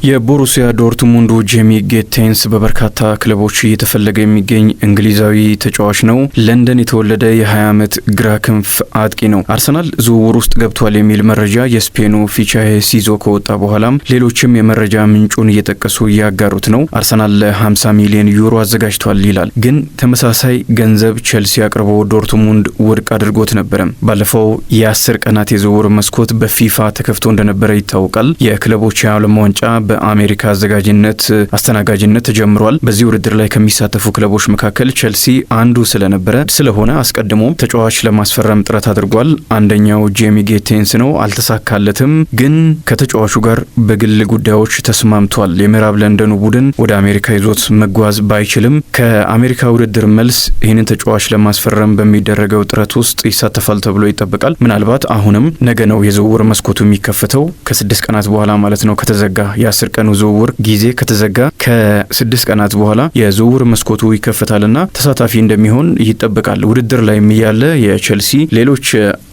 የቦሩሲያ ዶርትሙንዱ ጄሚ ጌቴንስ በበርካታ ክለቦች እየተፈለገ የሚገኝ እንግሊዛዊ ተጫዋች ነው። ለንደን የተወለደ የ20 ዓመት ግራ ክንፍ አጥቂ ነው። አርሰናል ዝውውር ውስጥ ገብቷል የሚል መረጃ የስፔኑ ፊቻሄስ ይዞ ከወጣ በኋላም ሌሎችም የመረጃ ምንጩን እየጠቀሱ እያጋሩት ነው። አርሰናል ለ50 ሚሊዮን ዩሮ አዘጋጅቷል ይላል። ግን ተመሳሳይ ገንዘብ ቼልሲ አቅርቦ ዶርትሙንድ ውድቅ አድርጎት ነበረ። ባለፈው የ10 ቀናት የዝውውር መስኮት በፊፋ ተከፍቶ እንደነበረ ይታወቃል። የክለቦች የዓለም ዋንጫ በአሜሪካ አስተናጋጅነት ተጀምሯል። በዚህ ውድድር ላይ ከሚሳተፉ ክለቦች መካከል ቼልሲ አንዱ ስለሆነ አስቀድሞ ተጫዋች ለማስፈረም ጥረት አድርጓል። አንደኛው ጄሚ ጌቴንስ ነው። አልተሳካለትም። ግን ከተጫዋቹ ጋር በግል ጉዳዮች ተስማምቷል። የምዕራብ ለንደኑ ቡድን ወደ አሜሪካ ይዞት መጓዝ ባይችልም ከአሜሪካ ውድድር መልስ ይህንን ተጫዋች ለማስፈረም በሚደረገው ጥረት ውስጥ ይሳተፋል ተብሎ ይጠበቃል። ምናልባት አሁንም ነገ ነው የዝውውር መስኮቱ የሚከፈተው ከ6 ቀናት በኋላ ማለት ነው። ከተዘጋ የ10 ቀኑ ዝውውር ጊዜ ከተዘጋ ከ6 ቀናት በኋላ የዝውውር መስኮቱ ይከፈታልና ተሳታፊ እንደሚሆን ይጠበቃል። ውድድር ላይ ያለ የቼልሲ ሌሎች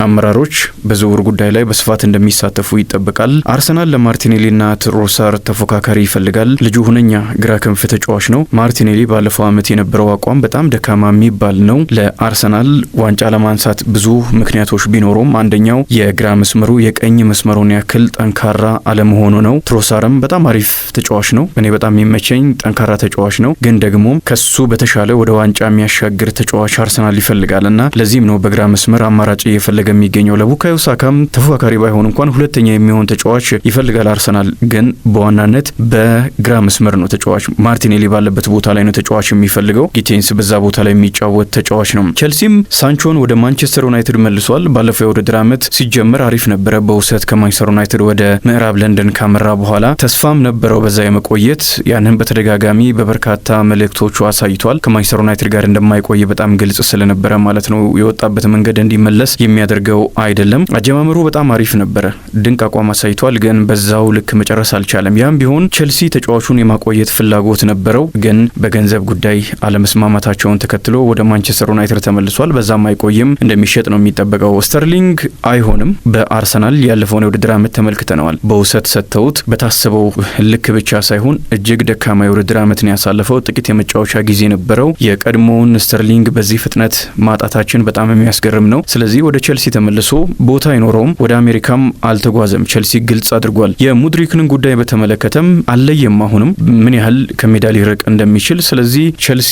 አመራሮች በዝውውር ጉዳይ ላይ በስፋት እንደሚሳተፉ ይጠበቃል። አርሰናል ለማርቲኔሊና ትሮሳር ተፎካካሪ ይፈልጋል። ልጁ ሁነኛ ግራ ክንፍ ተጫዋች ነው። ማርቲኔሊ ባለፈው ዓመት የነበረው አቋም በጣም ደካማ የሚባል ነው። ለአርሰናል ዋንጫ ለማንሳት ብዙ ምክንያቶች ቢኖሩም አንደኛው የግራ መስመሩ የቀኝ መስመሩን ያክል ጠንካራ አለመሆኑ ነው። ትሮሳርም በጣም አሪፍ ተጫዋች ነው። እኔ በጣም የሚመቸኝ ጠንካራ ተጫዋች ነው። ግን ደግሞ ከሱ በተሻለ ወደ ዋንጫ የሚያሻግር ተጫዋች አርሰናል ይፈልጋልና ለዚህም ነው በግራ መስመር አማራጭ እየፈለገ የሚገኘው። ለቡካዮ ሳካም ተፎካካሪ ባይሆን እንኳን ሁለተኛ የሚሆን ተጫዋች ይፈልጋል አርሰናል። ግን በዋናነት በግራ መስመር ነው ተጫዋች ማርቲኔሊ ባለበት ቦታ ላይ ነው ተጫዋች የሚፈልገው። ጌቴንስ በዛ ቦታ ላይ የሚጫወት ተጫዋች ነው። ቼልሲም ሳንቾን ወደ ማንቸስተር ዩናይትድ መልሷል። ባለፈው የውድድር ዓመት ሲጀምር አሪፍ ነበረ። በውሰት ከማንቸስተር ዩናይትድ ወደ ምዕራብ ለንደን ካመራ በኋላ ተስፋም ነበረው በዛ የመቆየት። ያንን በተደጋጋሚ በበርካታ መልእክቶቹ አሳይቷል። ከማንቸስተር ዩናይትድ ጋር እንደማይቆይ በጣም ግልጽ ስለነበረ ማለት ነው። የወጣበት መንገድ እንዲመለስ የሚያደርገው አይደለም። አጀማመሩ በጣም አሪፍ ነበረ። ድንቅ አቋም አሳይቷል። ግን በዛው ልክ መጨረስ አልቻለም። ያም ቢሆን ቼልሲ ተጫዋቹን የማቆየት ፍላጎት ነበረው። ግን በገንዘብ ጉዳይ አለመስማማታቸውን ተከትሎ ወደ ማንቸስተር ዩናይትድ ተመልሷል። በዛም አይቆይም፣ እንደሚሸጥ ነው የሚጠበቀው። ስተርሊንግ አይሆንም። በአርሰናል ያለፈውን የውድድር ዓመት ተመልክተነዋል። በውሰት ሰጥተውት በታሰበው ልክ ብቻ ሳይሆን እጅግ ደካማ የውድድር ዓመትን ያሳለፈው ጥቂት የመጫወቻ ጊዜ ነበረው። የቀድሞውን ስተርሊንግ በዚህ ፍጥነት ማጣታችን በጣም የሚያስገርም ነው። ስለዚህ ወደ ቼልሲ ተመልሶ ቦታ አይኖረውም። ወደ አሜሪካም አልተጓዘም። ቼልሲ ግልጽ አድርጓል። የሙድሪክንን ጉዳይ በተመለከተም አለየም አሁንም ምን ያህል ከሜዳ ሊርቅ እንደሚችል። ስለዚህ ቼልሲ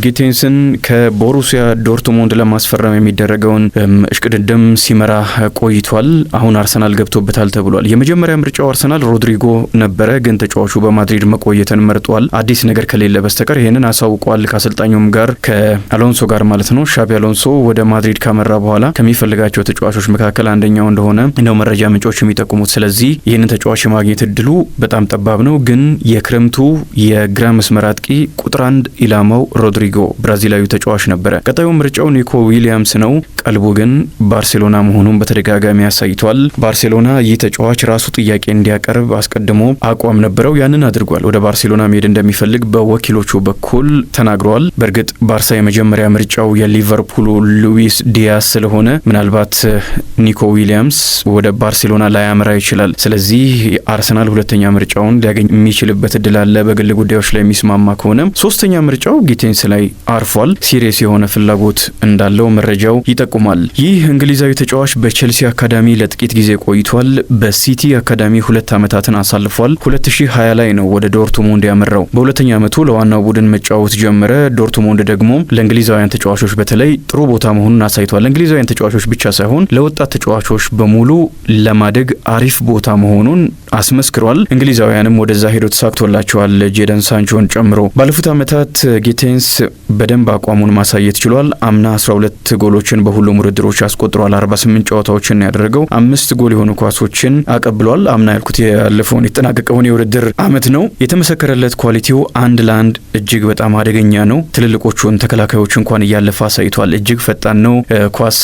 ጌቴንስን ከቦሩሲያ ዶርትሙንድ ለማስፈረም የሚደረገውን እሽቅድድም ሲመራ ቆይቷል። አሁን አርሰናል ገብቶበታል ተብሏል። የመጀመሪያ ምርጫው አርሰናል ሮድሪጎ ነበረ። ግን ተጫዋቹ በማድሪድ መቆየትን መርጧል። አዲስ ነገር ከሌለ በስተቀር ይሄንን አሳውቋል። ከአሰልጣኙም ጋር ከአሎንሶ ጋር ማለት ነው። ሻቢ አሎንሶ ወደ ማድሪድ ካመራ በኋላ ከሚፈልጋቸው ተጫዋቾች መካከል አንደኛው እንደሆነ ነው መረጃ ምንጮች የሚጠቁሙት። ስለዚህ ይህንን ተጫዋች የማግኘት እድሉ በጣም ጠባብ ነው። ግን የክረምቱ የግራ መስመር አጥቂ ቁጥር 1 ኢላማው ሮድሪጎ ብራዚላዊ ተጫዋች ነበረ። ቀጣዩ ምርጫው ኒኮ ዊሊያምስ ነው። ቀልቡ ግን ባርሴሎና መሆኑን በተደጋጋሚ አሳይቷል። ባርሴሎና ይህ ተጫዋች ራሱ ጥያቄ እንዲያቀርብ አስቀድሞ አቋም ነበረው። ያንን አድርጓል። ወደ ባርሴሎና መሄድ እንደሚፈልግ በወኪሎቹ በኩል ተናግረዋል። በእርግጥ ባርሳ የመጀመሪያ ምርጫው የሊቨርፑሉ ሉዊስ ዲያስ ስለሆነ ምናልባት ኒኮ ዊሊያምስ ወደ ባርሴሎና ላያመራ ይችላል። ስለዚህ አርሰናል ሁለተኛ ምርጫውን ሊያገኝ የሚችልበት እድል አለ በግል ጉዳዮች ላይ የሚስማማ ከሆነ። ሶስተኛ ምርጫው ጌቴንስ ላይ አርፏል። ሲሪየስ የሆነ ፍላጎት እንዳለው መረጃው ይጠቁማል። ይህ እንግሊዛዊ ተጫዋች በቼልሲ አካዳሚ ለጥቂት ጊዜ ቆይቷል። በሲቲ አካዳሚ 2 ዓመታትን አሳልፏል። 2020 ላይ ነው ወደ ዶርትሙንድ ያመራው። በሁለተኛ ዓመቱ ለዋናው ቡድን መጫወት ጀመረ። ዶርትሙንድ ደግሞ ለእንግሊዛውያን ተጫዋቾች በተለይ ጥሩ ቦታ መሆኑን አሳይቷል። ለእንግሊዛውያን ተጫዋቾች ብቻ ሳይሆን ለወጣት ተጫዋቾች በሙሉ ለማደግ አሪፍ ቦታ መሆኑን አስመስክሯል። እንግሊዛውያንም ወደዛ ሄዶ ተሳክቶላቸዋል፣ ጄደን ሳንቾን ጨምሮ። ባለፉት ዓመታት ጌቴንስ በደንብ አቋሙን ማሳየት ችሏል። አምና 12 ጎሎችን በሁሉም ውድድሮች አስቆጥሯል። 48 ጨዋታዎችን ያደረገው 5 ጎል የሆኑ ኳሶችን አቀብሏል። አምና ያልኩት ያለፈውን የተጠናቀቀውን የውድድር ዓመት ነው። የተመሰከረለት ኳሊቲው 1 ለ1 እጅግ በጣም አደገኛ ነው። ትልልቆቹን ተከላካዮች እንኳን እያለፈ አሳይቷል። እጅግ ፈጣን ነው። ኳስ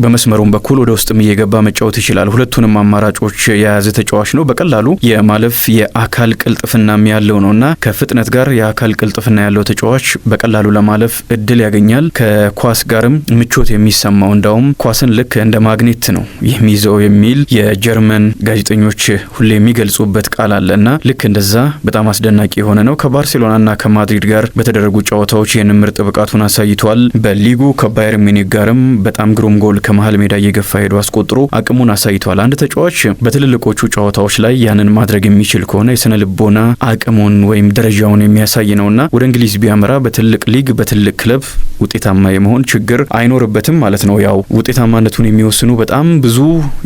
በመስመሩም በኩል ወደ ውስጥም እየገባ መጫወት ይችላል። ሁለቱንም አማራጮች የያዘ ተጫዋች ነው። በቀላሉ የማለፍ የአካል ቅልጥፍናም ያለው ነውና ከፍጥነት ጋር የአካል ቅልጥፍና ያለው ተጫዋች በቀላሉ ለማለፍ እድል ያገኛል። ከኳስ ጋርም ምቾት የሚሰማው እንዳውም ኳስን ልክ እንደ ማግኔት ነው የሚይዘው የሚል የጀርመን ጋዜጠኞች ሁሌ የሚገልጹበት ቃል አለ ይችላልና ልክ እንደዛ በጣም አስደናቂ የሆነ ነው። ከባርሴሎናና ከማድሪድ ጋር በተደረጉ ጨዋታዎች ይህንን ምርጥ ብቃቱን አሳይቷል። በሊጉ ከባየር ሚኒክ ጋርም በጣም ግሩም ጎል ከመሃል ሜዳ እየገፋ ሄዶ አስቆጥሮ አቅሙን አሳይቷል። አንድ ተጫዋች በትልልቆቹ ጨዋታዎች ላይ ያንን ማድረግ የሚችል ከሆነ የስነ ልቦና አቅሙን ወይም ደረጃውን የሚያሳይ ነውና ወደ እንግሊዝ ቢያመራ በትልቅ ሊግ በትልቅ ክለብ ውጤታማ የመሆን ችግር አይኖርበትም ማለት ነው። ያው ውጤታማነቱን የሚወስኑ በጣም ብዙ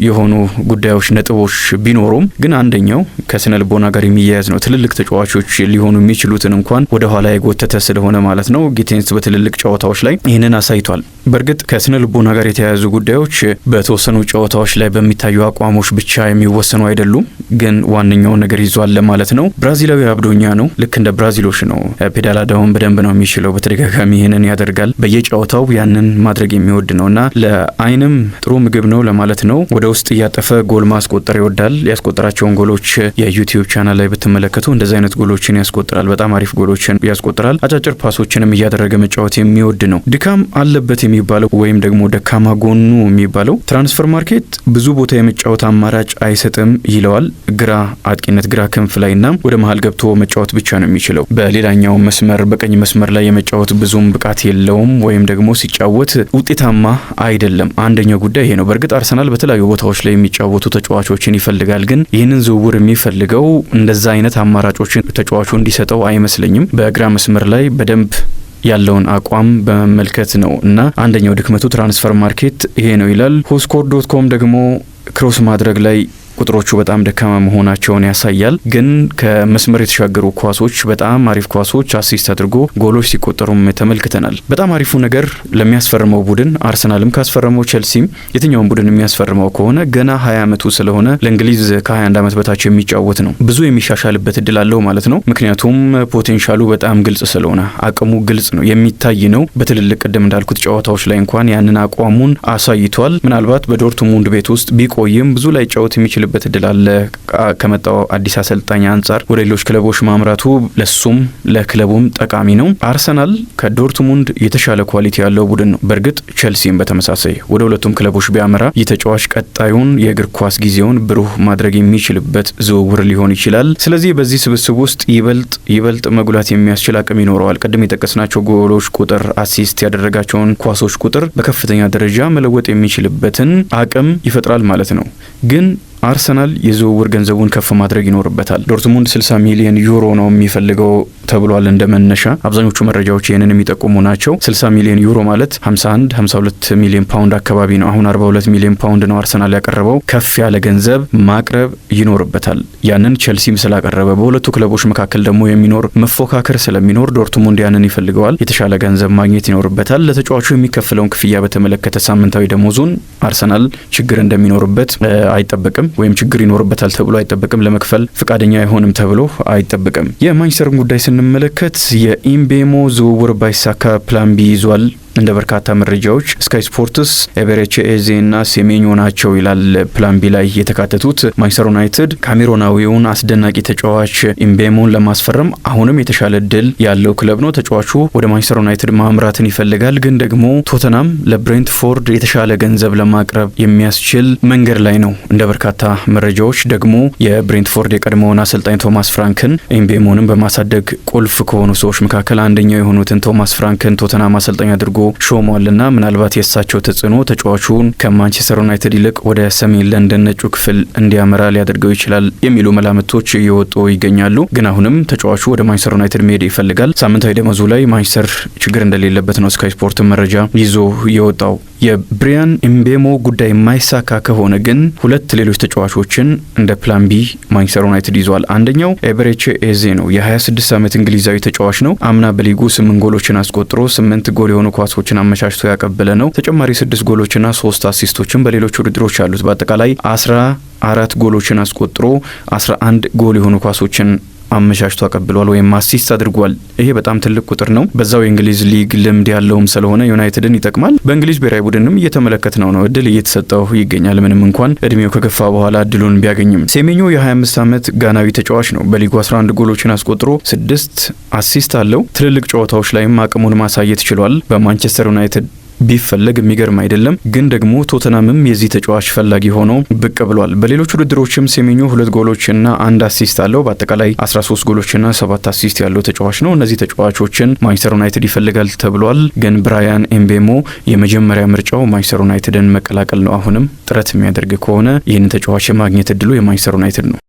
የሆኑ ጉዳዮች ነጥቦች ቢኖሩም ግን አንደኛው ከስነ ልቦና ጋር የሚያያዝ ነው። ትልልቅ ተጫዋቾች ሊሆኑ የሚችሉትን እንኳን ወደ ኋላ የጎተተ ስለሆነ ማለት ነው። ጊቴንስ በትልልቅ ጨዋታዎች ላይ ይህንን አሳይቷል። በእርግጥ ከስነ ልቦና ጋር የተያያዙ ጉዳዮች በተወሰኑ ጨዋታዎች ላይ በሚታዩ አቋሞች ብቻ የሚወሰኑ አይደሉም፣ ግን ዋነኛው ነገር ይዟል ማለት ነው። ብራዚላዊ አብዶኛ ነው። ልክ እንደ ብራዚሎች ነው። ፔዳላዳውን በደንብ ነው የሚችለው። በተደጋጋሚ ይህንን ያደርጋል። በየጨዋታው ያንን ማድረግ የሚወድ ነውና ለአይንም ጥሩ ምግብ ነው ለማለት ነው። ወደ ውስጥ እያጠፈ ጎል ማስቆጠር ይወዳል። ያስቆጠራቸውን ጎሎች የዩቲዩብ ቻናል ላይ ብትመለከቱ እንደዚህ አይነት ጎሎችን ያስቆጥራል። በጣም አሪፍ ጎሎችን ያስቆጥራል። አጫጭር ፓሶችንም እያደረገ መጫወት የሚወድ ነው። ድካም አለበት የሚባለው ወይም ደግሞ ደካማ ጎኑ የሚባለው ትራንስፈር ማርኬት ብዙ ቦታ የመጫወት አማራጭ አይሰጥም ይለዋል። ግራ አጥቂነት ግራ ክንፍ ላይና ወደ መሀል ገብቶ መጫወት ብቻ ነው የሚችለው። በሌላኛው መስመር በቀኝ መስመር ላይ የመጫወት ብዙም ብቃት የለውም ወይም ደግሞ ሲጫወት ውጤታማ አይደለም። አንደኛው ጉዳይ ይሄ ነው። በእርግጥ አርሰናል በተለያዩ ቦታዎች ላይ የሚጫወቱ ተጫዋቾችን ይፈልጋል፣ ግን ይህንን ዝውውር የሚፈልገው እንደዛ አይነት አማራጮችን ተጫዋቹ እንዲሰጠው አይመስለኝም። በግራ መስመር ላይ በደንብ ያለውን አቋም በመመልከት ነው እና አንደኛው ድክመቱ ትራንስፈር ማርኬት ይሄ ነው ይላል። ሁስኮር.com ደግሞ ክሮስ ማድረግ ላይ ቁጥሮቹ በጣም ደካማ መሆናቸውን ያሳያል። ግን ከመስመር የተሻገሩ ኳሶች በጣም አሪፍ ኳሶች አሲስት አድርጎ ጎሎች ሲቆጠሩም ተመልክተናል። በጣም አሪፉ ነገር ለሚያስፈርመው ቡድን አርሰናልም ካስፈረመው ቼልሲም የትኛውን ቡድን የሚያስፈርመው ከሆነ ገና 20 ዓመቱ ስለሆነ ለእንግሊዝ ከ21 ዓመት በታች የሚጫወት ነው። ብዙ የሚሻሻልበት እድል አለው ማለት ነው። ምክንያቱም ፖቴንሻሉ በጣም ግልጽ ስለሆነ አቅሙ ግልጽ ነው፣ የሚታይ ነው። በትልልቅ ቅድም እንዳልኩት ጨዋታዎች ላይ እንኳን ያንን አቋሙን አሳይቷል። ምናልባት በዶርትሙንድ ቤት ውስጥ ቢቆይም ብዙ ላይ ጫወት የሚችል በት እድል አለ። ከመጣው አዲስ አሰልጣኝ አንጻር ወደ ሌሎች ክለቦች ማምራቱ ለሱም ለክለቡም ጠቃሚ ነው። አርሰናል ከዶርትሙንድ የተሻለ ኳሊቲ ያለው ቡድን ነው። በእርግጥ ቼልሲም በተመሳሳይ ወደ ሁለቱም ክለቦች ቢያመራ የተጫዋች ቀጣዩን የእግር ኳስ ጊዜውን ብሩህ ማድረግ የሚችልበት ዝውውር ሊሆን ይችላል። ስለዚህ በዚህ ስብስብ ውስጥ ይበልጥ መጉላት የሚያስችል አቅም ይኖረዋል። ቅድም የጠቀስናቸው ጎሎች ቁጥር፣ አሲስት ያደረጋቸውን ኳሶች ቁጥር በከፍተኛ ደረጃ መለወጥ የሚችልበትን አቅም ይፈጥራል ማለት ነው። ግን አርሰናል የዝውውር ገንዘቡን ከፍ ማድረግ ይኖርበታል። ዶርትሙንድ 60 ሚሊዮን ዩሮ ነው የሚፈልገው ተብሏል እንደመነሻ። አብዛኞቹ መረጃዎች ይህንን የሚጠቁሙ ናቸው። 60 ሚሊዮን ዩሮ ማለት 51-52 ሚሊዮን ፓውንድ አካባቢ ነው። አሁን 42 ሚሊዮን ፓውንድ ነው አርሰናል ያቀረበው። ከፍ ያለ ገንዘብ ማቅረብ ይኖርበታል። ያንን ቼልሲም ስላቀረበ በሁለቱ ክለቦች መካከል ደግሞ የሚኖር መፎካከር ስለሚኖር ዶርትሙንድ ያንን ይፈልገዋል። የተሻለ ገንዘብ ማግኘት ይኖርበታል። ለተጫዋቹ የሚከፍለውን ክፍያ በተመለከተ ሳምንታዊ ደሞዙን አርሰናል ችግር እንደሚኖርበት አይጠበቅም ወይም ችግር ይኖርበታል ተብሎ አይጠበቅም። ለመክፈል ፍቃደኛ አይሆንም ተብሎ አይጠበቅም። የማንቸስተርን ጉዳይ ስንመለከት የኢምቤሞ ዝውውር ባይሳካ ፕላን ቢ ይዟል። እንደ በርካታ መረጃዎች ስካይ ስፖርትስ ኤቤሬቺ ኤዜ እና ሴሜኞ ናቸው ይላል ፕላን ቢ ላይ የተካተቱት። ማንቸስተር ዩናይትድ ካሜሮናዊውን አስደናቂ ተጫዋች ኢምቤሞን ለማስፈረም አሁንም የተሻለ እድል ያለው ክለብ ነው። ተጫዋቹ ወደ ማንቸስተር ዩናይትድ ማምራትን ይፈልጋል፣ ግን ደግሞ ቶተናም ለብሬንትፎርድ የተሻለ ገንዘብ ለማቅረብ የሚያስችል መንገድ ላይ ነው። እንደ በርካታ መረጃዎች ደግሞ የብሬንትፎርድ የቀድሞውን አሰልጣኝ ቶማስ ፍራንክን ኢምቤሞንን በማሳደግ ቁልፍ ከሆኑ ሰዎች መካከል አንደኛው የሆኑትን ቶማስ ፍራንክን ቶተናም አሰልጣኝ አድርጎ ሾሟልና ምናልባት የእሳቸው ተጽዕኖ ተጫዋቹን ከማንቸስተር ዩናይትድ ይልቅ ወደ ሰሜን ለንደን ነጩ ክፍል እንዲያመራ ሊያደርገው ይችላል የሚሉ መላምቶች እየወጡ ይገኛሉ። ግን አሁንም ተጫዋቹ ወደ ማንቸስተር ዩናይትድ መሄድ ይፈልጋል። ሳምንታዊ ደመወዙ ላይ ማንቸስተር ችግር እንደሌለበት ነው ስካይ ስፖርት መረጃ ይዞ የወጣው። የብሪያን ኢምቤሞ ጉዳይ የማይሳካ ከሆነ ግን ሁለት ሌሎች ተጫዋቾችን እንደ ፕላን ቢ ማንቸስተር ዩናይትድ ይዟል። አንደኛው ኤቤሬቺ ኤዜ ነው። የ26 ዓመት እንግሊዛዊ ተጫዋች ነው። አምና በሊጉ 8 ጎሎችን አስቆጥሮ 8 ጎል የሆኑ ኳሶችን አመቻችቶ ያቀበለ ነው። ተጨማሪ 6 ጎሎችና 3 አሲስቶችን በሌሎች ውድድሮች አሉት። በአጠቃላይ 14 ጎሎችን አስቆጥሮ 11 ጎል የሆኑ ኳሶችን አመቻችቶ አቀብሏል ወይም አሲስት አድርጓል። ይሄ በጣም ትልቅ ቁጥር ነው። በዛው የእንግሊዝ ሊግ ልምድ ያለውም ስለሆነ ዩናይትድን ይጠቅማል። በእንግሊዝ ብሔራዊ ቡድንም እየተመለከትነው ነው። እድል እየተሰጠው ይገኛል። ምንም እንኳን እድሜው ከገፋ በኋላ እድሉን ቢያገኝም። ሴሜኞ የ25 ዓመት ጋናዊ ተጫዋች ነው። በሊጉ 11 ጎሎችን አስቆጥሮ 6 አሲስት አለው። ትልልቅ ጨዋታዎች ላይም አቅሙን ማሳየት ችሏል። በማንቸስተር ዩናይትድ ቢፈለግ የሚገርም አይደለም። ግን ደግሞ ቶተናምም የዚህ ተጫዋች ፈላጊ ሆኖ ብቅ ብሏል። በሌሎች ውድድሮችም ሴሜኞ 2 ጎሎችና 1 አሲስት አለው። በአጠቃላይ 13 ጎሎችና 7 አሲስት ያለው ተጫዋች ነው። እነዚህ ተጫዋቾችን ማንቸስተር ዩናይትድ ይፈልጋል ተብሏል። ግን ብራያን ኤምቤሞ የመጀመሪያ ምርጫው ማንቸስተር ዩናይትድን መቀላቀል ነው። አሁንም ጥረት የሚያደርግ ከሆነ ይህንን ተጫዋች የማግኘት እድሉ የማንቸስተር ዩናይትድ ነው።